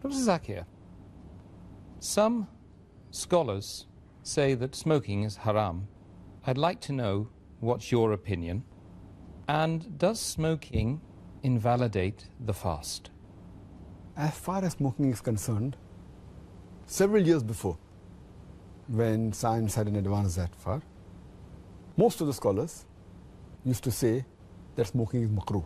Dr. Zakir, some scholars say that smoking is haram. I'd like to know what's your opinion. And does smoking invalidate the fast? As far as smoking is concerned, several years before, when science hadn't advanced that far, most of the scholars used to say that smoking is makruh.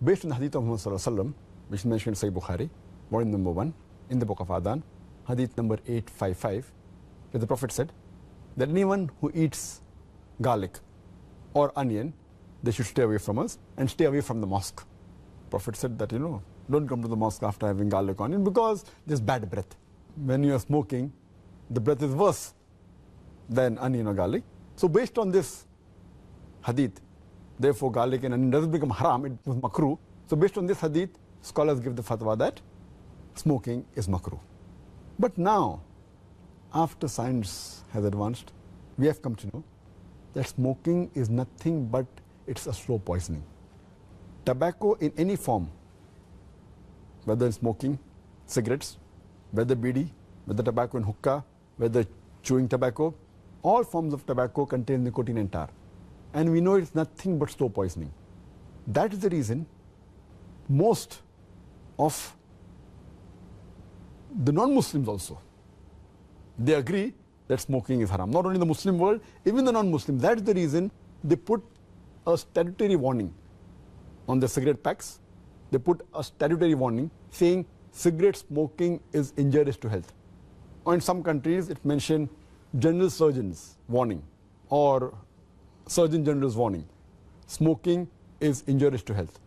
Based on the hadith of Muhammad sallallahu alaihi wasallam, which is mentioned in Sahih Bukhari, volume number 1, in the book of Adhan, hadith number 855, where the Prophet said that anyone who eats garlic or onion, they should stay away from us and stay away from the mosque. Prophet said that, don't come to the mosque after having garlic or onion because there's bad breath. When you are smoking, the breath is worse than onion or garlic. So based on this hadith, therefore garlic and onion doesn't become haram, it was makruh. So based on this hadith, scholars give the fatwa that smoking is makruh. But now, after science has advanced, we have come to know that smoking is nothing but it's a slow poisoning. Tobacco in any form, whether smoking, cigarettes, whether bidi, whether tobacco in hookah, whether chewing tobacco, all forms of tobacco contain nicotine and tar. And we know it's nothing but slow poisoning. That is the reason most of the non-Muslims also, they agree that smoking is haram. Not only the Muslim world, even the non-Muslim. That is the reason they put a statutory warning on the cigarette packs. They put a statutory warning saying cigarette smoking is injurious to health. Or in some countries it mentioned general surgeon's warning or surgeon general's warning. Smoking is injurious to health.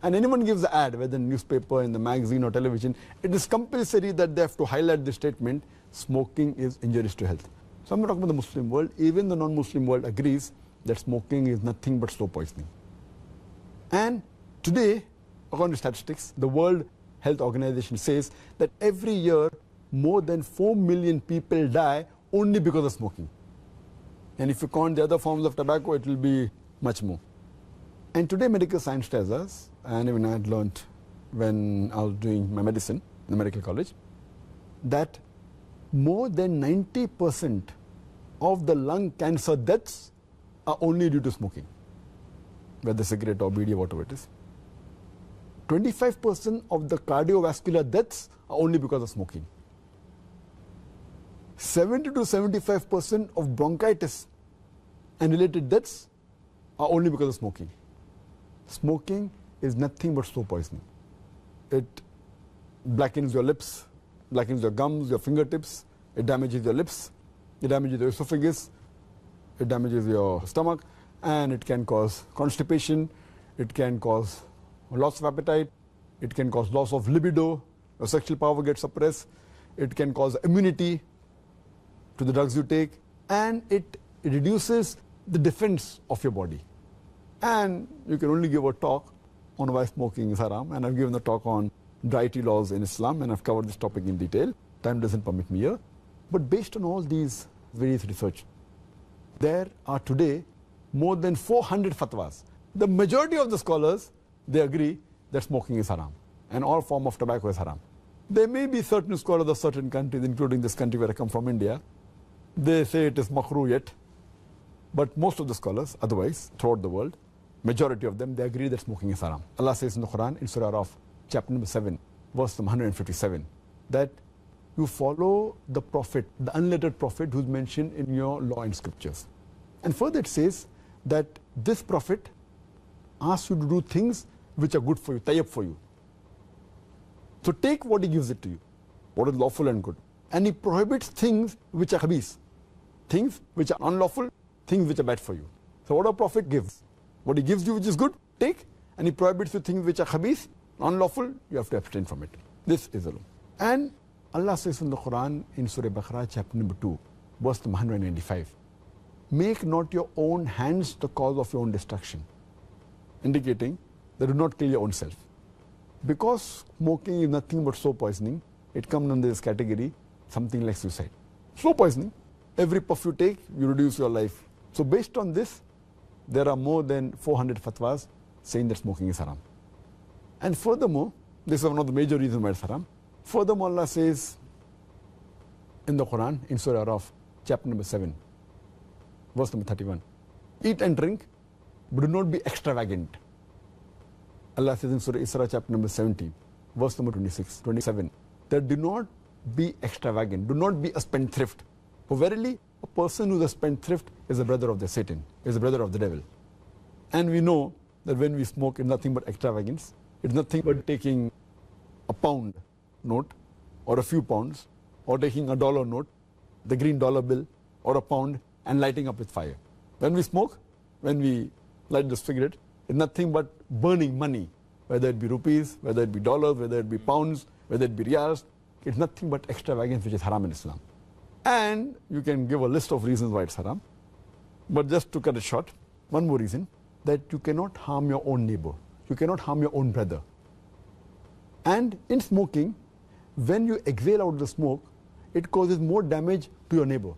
And anyone gives an ad, whether in newspaper, in the magazine or television, it is compulsory that they have to highlight the statement, smoking is injurious to health. So I'm not talking about the Muslim world, even the non-Muslim world agrees that smoking is nothing but slow poisoning. And today, according to statistics, the World Health Organization says that every year more than 4 million people die only because of smoking. And if you count the other forms of tobacco, it will be much more. And today medical science tells us, and even I had learned when I was doing my medicine in the medical college, that more than 90% of the lung cancer deaths are only due to smoking, whether cigarette or bidi or whatever it is. 25% of the cardiovascular deaths are only because of smoking. 70 to 75% of bronchitis and related deaths are only because of smoking. Smoking is nothing but slow poisoning. It blackens your lips, blackens your gums, your fingertips, it damages your lips, it damages your esophagus, it damages your stomach, and it can cause constipation, it can cause loss of appetite, it can cause loss of libido, your sexual power gets suppressed, it can cause immunity to the drugs you take, and it reduces the defense of your body. And you can only give a talk on why smoking is haram, and I've given a talk on dietary laws in Islam, and I've covered this topic in detail. Time doesn't permit me here. But based on all these various research, there are today more than 400 fatwas. The majority of the scholars, they agree that smoking is haram, and all form of tobacco is haram. There may be certain scholars of certain countries, including this country where I come from, India, they say it is makruh yet. But most of the scholars, otherwise, throughout the world, majority of them, they agree that smoking is haram. Allah says in the Quran, in Surah Araf, chapter number 7, verse number 157, that you follow the prophet, the unlettered prophet who's mentioned in your law and scriptures. And further it says that this prophet asks you to do things which are good for you, tayyib for you. So take what he gives it to you, what is lawful and good. And he prohibits things which are khabith, things which are unlawful, things which are bad for you. So what a prophet gives, what he gives you which is good, take, and he prohibits you things which are khabith, unlawful, you have to abstain from it. This is the law. And Allah says in the Quran, in Surah Baqarah, chapter number 2, verse number 195, make not your own hands the cause of your own destruction, indicating that do not kill your own self. Because smoking is nothing but slow poisoning, it comes under this category, something like suicide. Slow poisoning, every puff you take, you reduce your life. So based on this, there are more than 400 fatwas saying that smoking is haram. And furthermore, this is one of the major reasons why it's haram, Furthermore, Allah says in the Quran, in Surah Araf, chapter number 7, verse number 31, eat and drink, but do not be extravagant. Allah says in Surah Isra, chapter number 17, verse number 27, that do not be extravagant, do not be a spendthrift. For verily, a person who is a spendthrift is a brother of the Satan, is a brother of the devil. And we know that when we smoke, it's nothing but extravagance. It's nothing but taking a pound note or a few pounds, or taking a dollar note, the green dollar bill, or a pound, and lighting up with fire. When we smoke, when we light the cigarette, it's nothing but burning money, whether it be rupees, whether it be dollars, whether it be pounds, whether it be riyals. It's nothing but extravagance, which is haram in Islam. And you can give a list of reasons why it's haram. But just to cut it short, one more reason, that you cannot harm your own neighbor. You cannot harm your own brother. And in smoking, when you exhale out the smoke, it causes more damage to your neighbor.